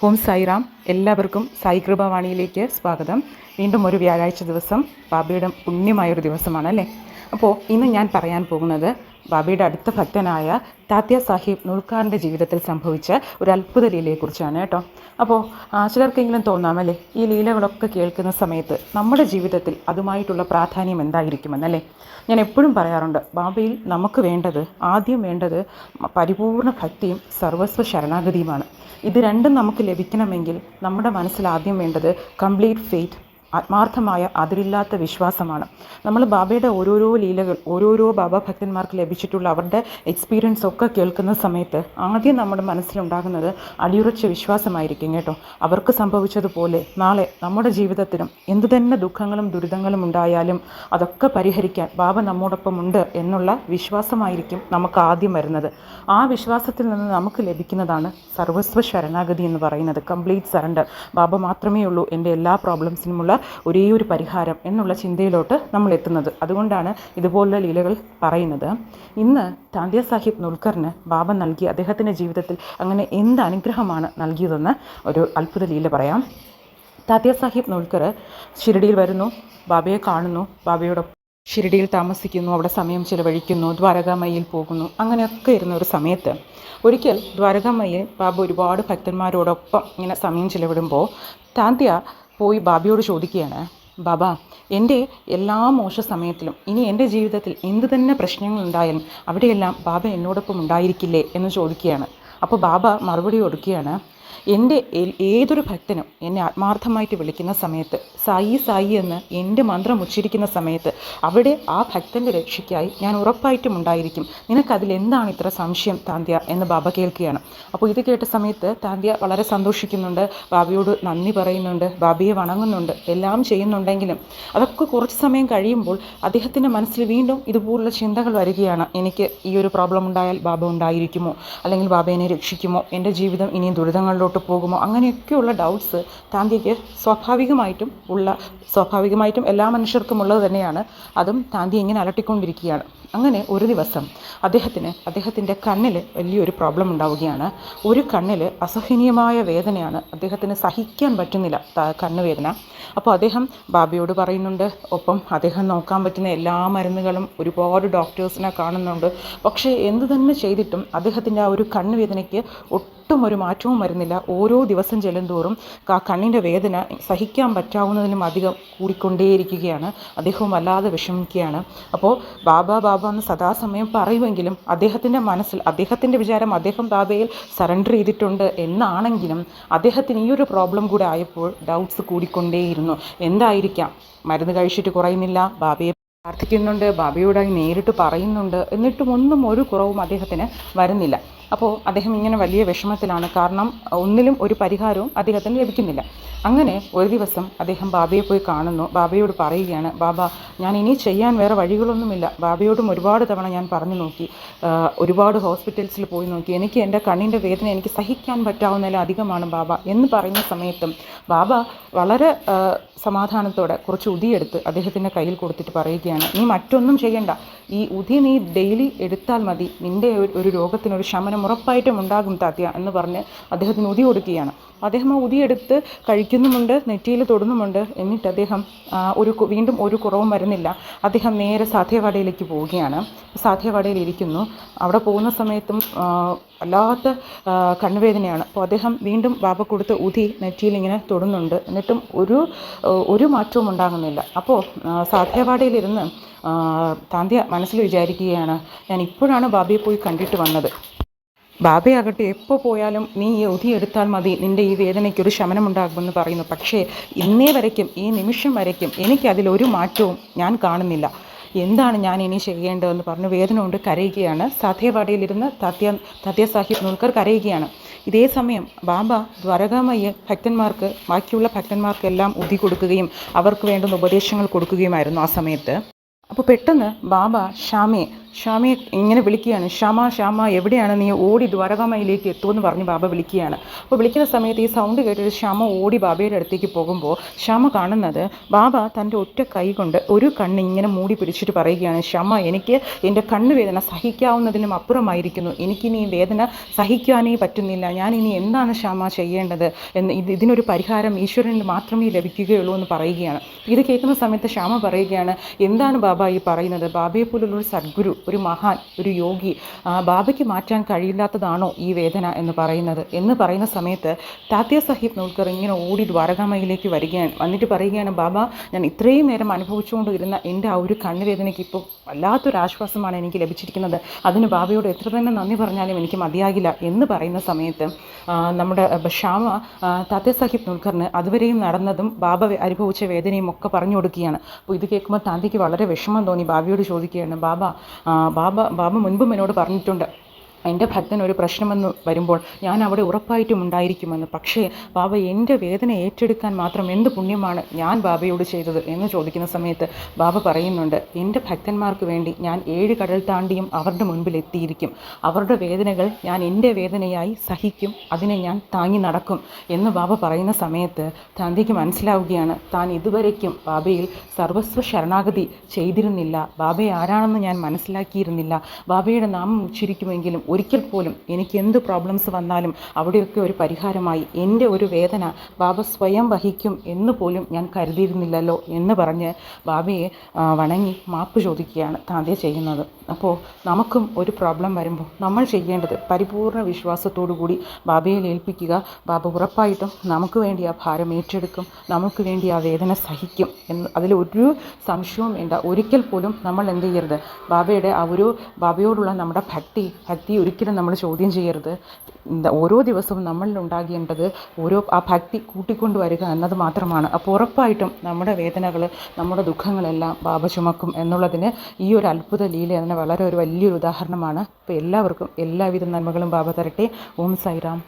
ഓം സായിറാം. എല്ലാവർക്കും സായി കൃപാവാണിയിലേക്ക് സ്വാഗതം. വീണ്ടും ഒരു വ്യാഴാഴ്ച ദിവസം ബാബയുടെ പുണ്യമായൊരു ദിവസമാണ് അല്ലേ. അപ്പോൾ ഇന്ന് ഞാൻ പറയാൻ പോകുന്നത് ബാബയുടെ അടുത്ത ഭക്തനായ താത്യ സാഹിബ് നുൾക്കാറിൻ്റെ ജീവിതത്തിൽ സംഭവിച്ച ഒരു അത്ഭുത ലീലയെക്കുറിച്ചാണ് കേട്ടോ. അപ്പോൾ ചിലർക്കെങ്കിലും തോന്നാമല്ലേ, ഈ ലീലകളൊക്കെ കേൾക്കുന്ന സമയത്ത് നമ്മുടെ ജീവിതത്തിൽ അതുമായിട്ടുള്ള പ്രാധാന്യം എന്തായിരിക്കുമെന്നല്ലേ. ഞാൻ എപ്പോഴും പറയാറുണ്ട്, ബാബയിൽ നമുക്ക് വേണ്ടത്, ആദ്യം വേണ്ടത് പരിപൂർണ ഭക്തിയും സർവസ്വ ശരണാഗതിയുമാണ്. ഇത് രണ്ടും നമുക്ക് ലഭിക്കണമെങ്കിൽ നമ്മുടെ മനസ്സിൽ ആദ്യം വേണ്ടത് കംപ്ലീറ്റ് ഫെയ്ത്ത്, ആത്മാർത്ഥമായ അതിരില്ലാത്ത വിശ്വാസമാണ്. നമ്മൾ ബാബയുടെ ഓരോരോ ലീലകൾ, ഓരോരോ ബാബ ഭക്തന്മാർക്ക് ലഭിച്ചിട്ടുള്ള അവരുടെ എക്സ്പീരിയൻസ് ഒക്കെ കേൾക്കുന്ന സമയത്ത് ആദ്യം നമ്മുടെ മനസ്സിലുണ്ടാകുന്നത് അടിയുറച്ച വിശ്വാസമായിരിക്കും കേട്ടോ. അവർക്ക് സംഭവിച്ചതുപോലെ നാളെ നമ്മുടെ ജീവിതത്തിലും എന്തു തന്നെ ദുഃഖങ്ങളും ദുരിതങ്ങളും ഉണ്ടായാലും അതൊക്കെ പരിഹരിക്കാൻ ബാബ നമ്മോടൊപ്പം ഉണ്ട് എന്നുള്ള വിശ്വാസമായിരിക്കും നമുക്ക് ആദ്യം വരുന്നത്. ആ വിശ്വാസത്തിൽ നിന്ന് നമുക്ക് ലഭിക്കുന്നതാണ് സർവസ്വ ശരണാഗതി എന്ന് പറയുന്നത്, കംപ്ലീറ്റ് സറണ്ടർ. ബാബ മാത്രമേ ഉള്ളൂ എൻ്റെ എല്ലാ പ്രോബ്ലംസിനുമുള്ള ഒരേ ഒരു പരിഹാരം എന്നുള്ള ചിന്തയിലോട്ട് നമ്മൾ എത്തുന്നത്. അതുകൊണ്ടാണ് ഇതുപോലുള്ള ലീലകൾ പറയുന്നത്. ഇന്ന് താത്യ സാഹിബ് നുൾക്കറിന് ബാബ നൽകി അദ്ദേഹത്തിൻ്റെ ജീവിതത്തിൽ അങ്ങനെ എന്ത് അനുഗ്രഹമാണ് നൽകിയതെന്ന് ഒരു അത്ഭുത ലീല പറയാം. താത്യ സാഹിബ് നുൾക്കർ ഷിരഡിയിൽ വരുന്നു, ബാബയെ കാണുന്നു, ബാബയോടൊപ്പം ഷിരഡിയിൽ താമസിക്കുന്നു, അവിടെ സമയം ചിലവഴിക്കുന്നു, ദ്വാരകാമയിൽ പോകുന്നു. അങ്ങനെയൊക്കെ ഇരുന്ന ഒരു സമയത്ത് ഒരിക്കൽ ദ്വാരകാമയിൽ ബാബ ഒരുപാട് ഭക്തന്മാരോടൊപ്പം ഇങ്ങനെ സമയം ചിലവിടുമ്പോൾ താത്യ പോയി ബാബയോട് ചോദിക്കുകയാണ്, ബാബ, എൻ്റെ എല്ലാ മോശ സമയത്തിലും ഇനി എൻ്റെ ജീവിതത്തിൽ എന്തു തന്നെ പ്രശ്നങ്ങളുണ്ടായാലും അവിടെയെല്ലാം ബാബ എന്നോടൊപ്പം ഉണ്ടായിരിക്കില്ലേ എന്ന് ചോദിക്കുകയാണ്. അപ്പോൾ ബാബ മറുപടി കൊടുക്കുകയാണ്, എൻ്റെ ഏതൊരു ഭക്തനും എന്നെ ആത്മാർത്ഥമായിട്ട് വിളിക്കുന്ന സമയത്ത്, സായി സായി എന്ന് എൻ്റെ മന്ത്രം ഉച്ചരിക്കുന്ന സമയത്ത് അവിടെ ആ ഭക്തൻ്റെ രക്ഷയ്ക്കായി ഞാൻ ഉറപ്പായിട്ടും ഉണ്ടായിരിക്കും. നിനക്കതിലെന്താണ് ഇത്ര സംശയം താന്ത്യ എന്ന് ബാബ കേൾക്കുകയാണ്. അപ്പോൾ ഇത് കേട്ട സമയത്ത് താന്ത്യ വളരെ സന്തോഷിക്കുന്നുണ്ട്, ബാബയോട് നന്ദി പറയുന്നുണ്ട്, ബാബയെ വണങ്ങുന്നുണ്ട്, എല്ലാം ചെയ്യുന്നുണ്ടെങ്കിലും അതൊക്കെ കുറച്ച് സമയം കഴിയുമ്പോൾ അദ്ദേഹത്തിൻ്റെ മനസ്സിൽ വീണ്ടും ഇതുപോലുള്ള ചിന്തകൾ വരികയാണ്. എനിക്ക് ഈ ഒരു പ്രോബ്ലം ഉണ്ടായാൽ ബാബ ഉണ്ടായിരിക്കുമോ, അല്ലെങ്കിൽ ബാബ എന്നെ രക്ഷിക്കുമോ, എൻ്റെ ജീവിതം ഇനിയും ദുരിതങ്ങളിലോട്ട് പോകുമോ, അങ്ങനെയൊക്കെയുള്ള ഡൗട്ട്സ് താന്ത്യയ്ക്ക് സ്വാഭാവികമായിട്ടും എല്ലാ മനുഷ്യർക്കും ഉള്ളത് തന്നെയാണ്. അതും താന്ത്യ ഇങ്ങനെ അലട്ടിക്കൊണ്ടിരിക്കുകയാണ്. അങ്ങനെ ഒരു ദിവസം അദ്ദേഹത്തിൻ്റെ കണ്ണിൽ വലിയൊരു പ്രോബ്ലം ഉണ്ടാവുകയാണ്. ഒരു കണ്ണിൽ അസഹനീയമായ വേദനയാണ്, അദ്ദേഹത്തിന് സഹിക്കാൻ പറ്റുന്നില്ല കണ്ണുവേദന. അപ്പോൾ അദ്ദേഹം ബാബയോട് പറയുന്നുണ്ട്, ഒപ്പം അദ്ദേഹം നോക്കാൻ പറ്റുന്ന എല്ലാ മരുന്നുകളും ഒരുപാട് ഡോക്ടേഴ്സിനെ കാണുന്നുണ്ട്. പക്ഷേ എന്തു തന്നെ ചെയ്തിട്ടും അദ്ദേഹത്തിൻ്റെ ആ ഒരു കണ്ണുവേദനയ്ക്ക് ഒട്ടും ഒരു മാറ്റവും വരുന്നില്ല. ഓരോ ദിവസം ചെല്ലുന്തോറും ആ കണ്ണിൻ്റെ വേദന സഹിക്കാൻ പറ്റാവുന്നതിനും അധികം കൂടിക്കൊണ്ടേയിരിക്കുകയാണ്. അദ്ദേഹവും വല്ലാതെ വിഷമിക്കുകയാണ്. അപ്പോൾ ബാബ ബാബ എന്ന് സദാസമയം പറയുമെങ്കിലും അദ്ദേഹത്തിൻ്റെ മനസ്സിൽ, അദ്ദേഹത്തിൻ്റെ വിചാരം അദ്ദേഹം ബാബയിൽ സറണ്ടർ ചെയ്തിട്ടുണ്ട് എന്നാണെങ്കിലും അദ്ദേഹത്തിന് ഈ ഒരു പ്രോബ്ലം കൂടെ ആയപ്പോൾ ഡൗട്ട്സ് കൂടിക്കൊണ്ടേയിരുന്നു. എന്തായിരിക്കാം, മരുന്ന് കഴിച്ചിട്ട് കുറയുന്നില്ല, ബാബയെ പ്രാർത്ഥിക്കുന്നുണ്ട്, ബാബയോടായി നേരിട്ട് പറയുന്നുണ്ട്, എന്നിട്ടും ഒന്നും ഒരു കുറവും അദ്ദേഹത്തിന് വരുന്നില്ല. അപ്പോൾ അദ്ദേഹം ഇങ്ങനെ വലിയ വിഷമത്തിലാണ്. കാരണം ഒന്നിലും ഒരു പരിഹാരവും അദ്ദേഹത്തിന് ലഭിക്കുന്നില്ല. അങ്ങനെ ഒരു ദിവസം അദ്ദേഹം ബാബയെ പോയി കാണുന്നു, ബാബയോട് പറയുകയാണ്, ബാബ, ഞാൻ ഇനി ചെയ്യാൻ വേറെ വഴികളൊന്നുമില്ല. ബാബയോടും ഒരുപാട് തവണ ഞാൻ പറഞ്ഞു നോക്കി, ഒരുപാട് ഹോസ്പിറ്റൽസിൽ പോയി നോക്കി, എനിക്ക് എൻ്റെ കണ്ണിൻ്റെ വേദന എനിക്ക് സഹിക്കാൻ പറ്റാവുന്നതിൽ അധികമാണ് ബാബ എന്ന് പറയുന്ന സമയത്തും ബാബ വളരെ സമാധാനത്തോടെ കുറച്ച് ഉതിയെടുത്ത് അദ്ദേഹത്തിൻ്റെ കയ്യിൽ കൊടുത്തിട്ട് പറയുകയാണ്, നീ മറ്റൊന്നും ചെയ്യണ്ട, ഈ ഉതി നീ ഡെയിലി എടുത്താൽ മതി, നിൻ്റെ ഒരു രോഗത്തിനൊരു ശമനം ഉറപ്പായിട്ടും ഉണ്ടാകും താത്യ എന്ന് പറഞ്ഞ് അദ്ദേഹത്തിന് ഉതി കൊടുക്കുകയാണ്. അദ്ദേഹം ആ ഉതിയെടുത്ത് കഴിക്കുന്നുമുണ്ട്, നെറ്റിയിൽ തൊടുന്നുമുണ്ട്. എന്നിട്ട് അദ്ദേഹം വീണ്ടും ഒരു കുറവും വരുന്നില്ല. അദ്ദേഹം നേരെ സാധ്യവാടയിലേക്ക് പോവുകയാണ്. സാധ്യവാടയിൽ ഇരിക്കുന്നു. അവിടെ പോകുന്ന സമയത്തും വല്ലാത്ത കണ്ണുവേദനയാണ്. അപ്പോൾ അദ്ദേഹം വീണ്ടും ബാബ കൊടുത്ത് ഉതി നെറ്റിയിൽ ഇങ്ങനെ തൊടുന്നുണ്ട്. എന്നിട്ടും ഒരു മാറ്റവും ഉണ്ടാകുന്നില്ല. അപ്പോൾ സാധ്യവാടയിലിരുന്ന് താന്ത്യ മനസ്സിൽ വിചാരിക്കുകയാണ്, ഞാൻ ഇപ്പോഴാണ് ബാബയെ പോയി കണ്ടിട്ട് വന്നത്. ബാബയാകട്ടെ എപ്പോൾ പോയാലും നീ ഈ ഉതി എടുത്താൽ മതി, നിൻ്റെ ഈ വേദനയ്ക്കൊരു ശമനമുണ്ടാകുമെന്ന് പറയുന്നു. പക്ഷേ ഇന്നേ വരയ്ക്കും, ഈ നിമിഷം വരയ്ക്കും എനിക്കതിലൊരു മാറ്റവും ഞാൻ കാണുന്നില്ല. എന്താണ് ഞാൻ ഇനി ചെയ്യേണ്ടതെന്ന് പറഞ്ഞ് വേദന കൊണ്ട് കരയുകയാണ്. സാധ്യവാടയിലിരുന്ന് താത്യ സാഹിബ് നുൾക്കർ കരയുകയാണ്. ഇതേ സമയം ബാബ ദ്വാരകാമയിൽ ബാക്കിയുള്ള ഭക്തന്മാർക്കെല്ലാം ഉതി കൊടുക്കുകയും അവർക്ക് വേണ്ടുന്ന ഉപദേശങ്ങൾ കൊടുക്കുകയുമായിരുന്നു ആ സമയത്ത്. അപ്പോൾ പെട്ടെന്ന് ബാബ ഷാമയെ ശ്യാമയെ ഇങ്ങനെ വിളിക്കുകയാണ്, ശ്യാമ ശ്യാമ എവിടെയാണ് നീ, ഓടി ദ്വാരകാമയിലേക്ക് എത്തുമെന്ന് പറഞ്ഞ് ബാബ വിളിക്കുകയാണ്. അപ്പോൾ വിളിക്കുന്ന സമയത്ത് ഈ സൗണ്ട് കേട്ടിട്ട് ശ്യാമ ഓടി ബാബയുടെ അടുത്തേക്ക് പോകുമ്പോൾ ശ്യാമ കാണുന്നത് ബാബ തൻ്റെ ഒറ്റ കൈ കൊണ്ട് ഒരു കണ്ണ് ഇങ്ങനെ മൂടി പിടിച്ചിട്ട് പറയുകയാണ്, ശ്യാമ എനിക്ക് എൻ്റെ കണ്ണുവേദന സഹിക്കാവുന്നതിനും അപ്പുറമായിരിക്കുന്നു, എനിക്കിനി ഈ വേദന സഹിക്കാനേ പറ്റുന്നില്ല, ഞാൻ ഇനി എന്താണ് ശ്യാമ ചെയ്യേണ്ടത് എന്ന്, ഇതിനൊരു പരിഹാരം ഈശ്വരന് മാത്രമേ ലഭിക്കുകയുള്ളൂ എന്ന് പറയുകയാണ്. ഇത് കേൾക്കുന്ന സമയത്ത് ശ്യാമ പറയുകയാണ്, എന്താണ് ബാബ ഈ പറയുന്നത്, ബാബയെ പോലുള്ളൊരു സദ്ഗുരു, ഒരു മഹാൻ, ഒരു യോഗി, ബാബയ്ക്ക് മാറ്റാൻ കഴിയില്ലാത്തതാണോ ഈ വേദന എന്ന് പറയുന്ന സമയത്ത് താത്യ സാഹിബ് നോൽക്കർ ഇങ്ങനെ ഓടി ദ്വാരകാമയിലേക്ക് വരികയാണ്. വന്നിട്ട് പറയുകയാണ്, ബാബ ഞാൻ ഇത്രയും നേരം അനുഭവിച്ചുകൊണ്ടിരുന്ന എൻ്റെ ആ ഒരു കണ്ണുവേദനയ്ക്ക് ഇപ്പോൾ വല്ലാത്തൊരാശ്വാസമാണ് എനിക്ക് ലഭിച്ചിരിക്കുന്നത്, അതിന് ബാബയോട് എത്ര തന്നെ നന്ദി പറഞ്ഞാലും എനിക്ക് മതിയാകില്ല എന്ന് പറയുന്ന സമയത്ത് നമ്മുടെ ശ്യാമ താത്യ സാഹിബ് നോൽക്കറിന് അതുവരെയും നടന്നതും ബാബ അനുഭവിച്ച വേദനയും ഒക്കെ പറഞ്ഞു കൊടുക്കുകയാണ്. അപ്പോൾ ഇത് കേൾക്കുമ്പോൾ താന്തിക്ക് വളരെ വിഷമം തോന്നി. ബാബയോട് ചോദിക്കുകയാണ്, ബാബ മുൻപും എന്നോട് പറഞ്ഞിട്ടുണ്ട്, എൻ്റെ ഭക്തനൊരു പ്രശ്നമെന്ന് വരുമ്പോൾ ഞാൻ അവിടെ ഉറപ്പായിട്ടും ഉണ്ടായിരിക്കുമെന്ന്. പക്ഷേ ബാബ എൻ്റെ വേദന ഏറ്റെടുക്കാൻ മാത്രം എന്ത് പുണ്യമാണ് ഞാൻ ബാബയോട് ചെയ്തത് എന്ന് ചോദിക്കുന്ന സമയത്ത് ബാബ പറയുന്നുണ്ട്, എൻ്റെ ഭക്തന്മാർക്ക് വേണ്ടി ഞാൻ 7 കടൽ താണ്ടിയും അവരുടെ മുൻപിൽ എത്തിയിരിക്കും, അവരുടെ വേദനകൾ ഞാൻ എൻ്റെ വേദനയായി സഹിക്കും, അതിനെ ഞാൻ താങ്ങി നടക്കും എന്ന് ബാബ പറയുന്ന സമയത്ത് താന്തിക്ക് മനസ്സിലാവുകയാണ്, താൻ ഇതുവരേക്കും ബാബയിൽ സർവസ്വ ശരണാഗതി ചെയ്തിരുന്നില്ല, ബാബയെ ആരാണെന്ന് ഞാൻ മനസ്സിലാക്കിയിരുന്നില്ല, ബാബയുടെ നാമം ഉച്ചരിക്കുമെങ്കിലും ഒരിക്കൽ പോലും എനിക്ക് എന്ത് പ്രോബ്ലംസ് വന്നാലും അവിടെയൊക്കെ ഒരു പരിഹാരമായി എൻ്റെ ഒരു വേദന ബാബ സ്വയം വഹിക്കും എന്ന് പോലും ഞാൻ കരുതിയിരുന്നില്ലല്ലോ എന്ന് പറഞ്ഞ് ബാബയെ വണങ്ങി മാപ്പ് ചോദിക്കുകയാണ് താന്തിയ ചെയ്യുന്നത്. അപ്പോൾ നമുക്കും ഒരു പ്രോബ്ലം വരുമ്പോൾ നമ്മൾ ചെയ്യേണ്ടത് പരിപൂർണ്ണ വിശ്വാസത്തോടു കൂടി ബാബയെ ഏൽപ്പിക്കുക. ബാബ ഉറപ്പായിട്ടും നമുക്ക് വേണ്ടി ആ ഭാരം ഏറ്റെടുക്കും, നമുക്ക് വേണ്ടി ആ വേദന സഹിക്കും എന്ന് അതിലൊരു സംശയവും വേണ്ട. ഒരിക്കൽ പോലും നമ്മൾ എന്ത് ചെയ്യരുത്, ബാബയോടുള്ള നമ്മുടെ ഭക്തി ഒരിക്കലും നമ്മൾ ചോദ്യം ചെയ്യരുത്. ഓരോ ദിവസവും നമ്മളിൽ ഉണ്ടാകേണ്ടത് ആ ഭക്തി കൂട്ടിക്കൊണ്ടുവരിക എന്നത് മാത്രമാണ്. അപ്പോൾ ഉറപ്പായിട്ടും നമ്മുടെ വേദനകൾ, നമ്മുടെ ദുഃഖങ്ങളെല്ലാം ബാബ ചുമക്കും എന്നുള്ളതിന് ഈ ഒരു അത്ഭുത ലീല അതിന് വളരെ വലിയൊരു ഉദാഹരണമാണ്. അപ്പോൾ എല്ലാവർക്കും എല്ലാവിധ നന്മകളും ബാബ തരട്ടെ. ഓം സായിറാം.